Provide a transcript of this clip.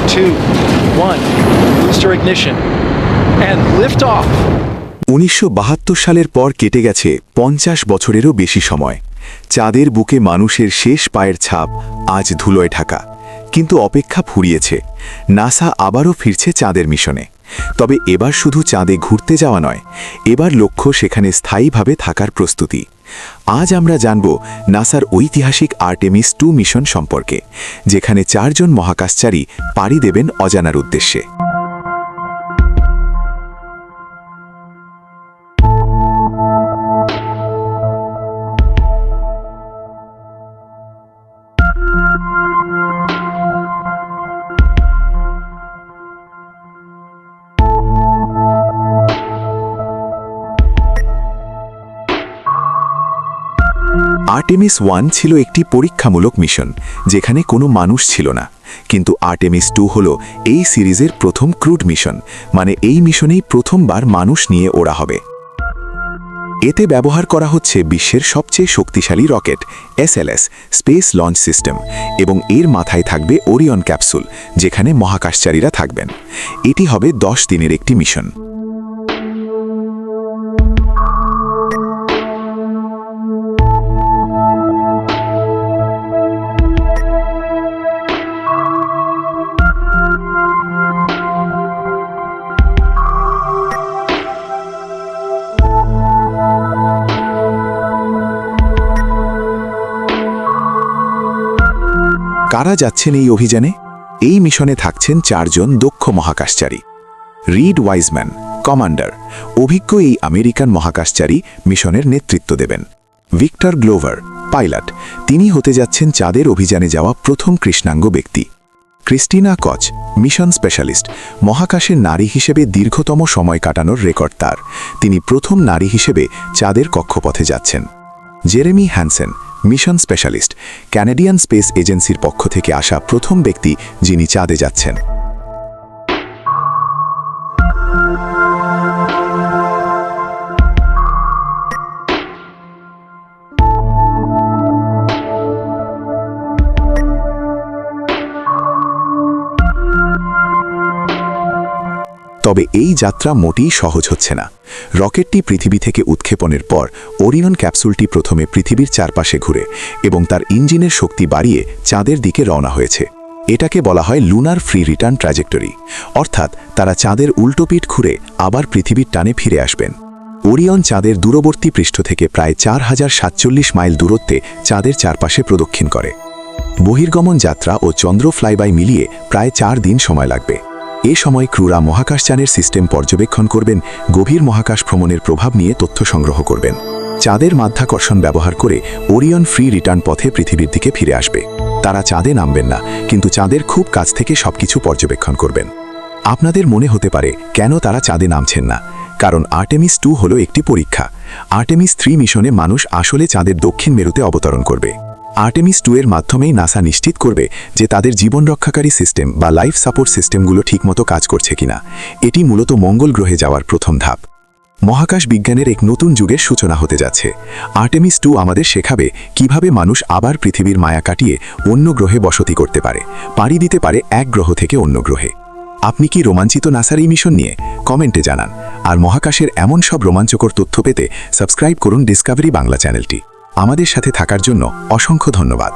2, 1. Booster ignition. And lift off. 1972 সালের পর কেটে গেছে 50 বছরেরও বেশি সময়। চাঁদের বুকে মানুষের শেষ পায়ের ছাপ আজ ধুলোয় ঢাকা। কিন্তু অপেক্ষা ফুরিয়েছে। নাসা আবারও ফিরছে চাঁদের মিশনে। তবে এবার শুধু চাঁদে ঘুরতে যাওয়া নয়, এবার লক্ষ্য সেখানে স্থায়ীভাবে থাকার প্রস্তুতি। আজ আমরা জানব নাসার ঐতিহাসিক আর্টেমিস 2 মিশন সম্পর্কে, যেখানে 4 জন মহাকাশচারী পাড়ি দেবেন অজানার উদ্দেশ্যে। আর্টেমিস 1 ছিল একটি পরীক্ষামূলক মিশন, যেখানে কোনো মানুষ ছিল না। কিন্তু আর্টেমিস 2 হল এই সিরিজের প্রথম ক্রুড মিশন, মানে এই মিশনেই প্রথমবার মানুষ নিয়ে ওড়া হবে। এতে ব্যবহার করা হচ্ছে বিশ্বের সবচেয়ে শক্তিশালী rocket SLS space launch system, এবং এর মাথায় থাকবে ওরিয়ন ক্যাপসুল, যেখানে মহাকাশচারীরা থাকবেন। এটি হবে 10 দিনের একটি মিশন। কারা যাচ্ছেন এই অভিযানে? এই মিশনে থাকছেন 4 জন দক্ষ মহাকাশচারী। রিড ওয়াইজম্যান, কমান্ডার, অভিজ্ঞ এই আমেরিকান মহাকাশচারী মিশনের নেতৃত্ব দেবেন। ভিক্টর গ্লোভার, পাইলট, তিনি হতে যাচ্ছেন চাঁদের অভিযানে যাওয়া প্রথম কৃষ্ণাঙ্গ ব্যক্তি। ক্রিস্টিনা কচ, মিশন স্পেশালিস্ট, মহাকাশের নারী হিসেবে দীর্ঘতম সময় কাটানোর রেকর্ড তার। তিনি প্রথম নারী হিসেবে চাঁদের কক্ষপথে যাচ্ছেন। Jeremy Hansen, mission specialist, Canadian space এজেন্সির পক্ষ থেকে আসা প্রথম ব্যক্তি যিনি চাঁদে যাচ্ছেন। তবে এই যাত্রা মোটেই সহজ হচ্ছে না। রকেটটি পৃথিবী থেকে উৎক্ষেপণের পর ওরিয়ন ক্যাপসুলটি প্রথমে পৃথিবীর চারপাশে ঘুরে এবং তার ইঞ্জিনের শক্তি বাড়িয়ে চাঁদের দিকে রওনা হয়েছে। এটাকে বলা হয় লুনার ফ্রি রিটার্ন ট্র্যাজেক্টরি, অর্থাৎ তারা চাঁদের উল্টোপিঠ ঘুরে আবার পৃথিবীর টানে ফিরে আসবেন। ওরিয়ন চাঁদের দূরবর্তী পৃষ্ঠ থেকে প্রায় 4047 মাইল দূরত্বে চাঁদের চারপাশে প্রদক্ষিণ করে। বহির্গমন যাত্রা ও চন্দ্র ফ্লাইবাই মিলিয়ে প্রায় 4 দিন সময় লাগবে। এ সময় ক্রুরা মহাকাশযানের সিস্টেম পর্যবেক্ষণ করবেন, গভীর মহাকাশ ভ্রমণের প্রভাব নিয়ে তথ্য সংগ্রহ করবেন। চাঁদের মাধ্যাকর্ষণ ব্যবহার করে ওরিয়ন ফ্রি রিটার্ন পথে পৃথিবীর দিকে ফিরে আসবে। তারা চাঁদে নামবেন না, কিন্তু চাঁদের খুব কাছ থেকে সবকিছু পর্যবেক্ষণ করবেন। আপনাদের মনে হতে পারে কেন তারা চাঁদে নামছেন না? কারণ আর্টেমিস 2 হলো একটি পরীক্ষা। আর্টেমিস 3 মিশনে মানুষ আসলে চাঁদের দক্ষিণ মেরুতে অবতরণ করবে। আর্টেমিস 2 এর মাধ্যমেই নাসা নিশ্চিত করবে যে তাদের জীবন রক্ষাকারী সিস্টেম বা লাইফ সাপোর্ট সিস্টেমগুলো ঠিকমতো কাজ করছে কিনা। এটি মূলত মঙ্গল গ্রহে যাওয়ার প্রথম ধাপ। মহাকাশ বিজ্ঞানের এক নতুন যুগের সূচনা হতে যাচ্ছে। আর্টেমিস 2 আমাদের শেখাবে কিভাবে মানুষ আবার পৃথিবীর মায়া কাটিয়ে অন্য গ্রহে বসতি করতে পারে, পাড়ি দিতে পারে এক গ্রহ থেকে অন্য গ্রহে। আপনি কি রোমাঞ্চিত নাসার এই মিশন নিয়ে? কমেন্টে জানান। আর মহাকাশের এমন সব রোমাঞ্চকর তথ্য পেতে সাবস্ক্রাইব করুন ডিসকভারি বাংলা চ্যানেলটি। আমাদের সাথে থাকার জন্য অসংখ্য ধন্যবাদ।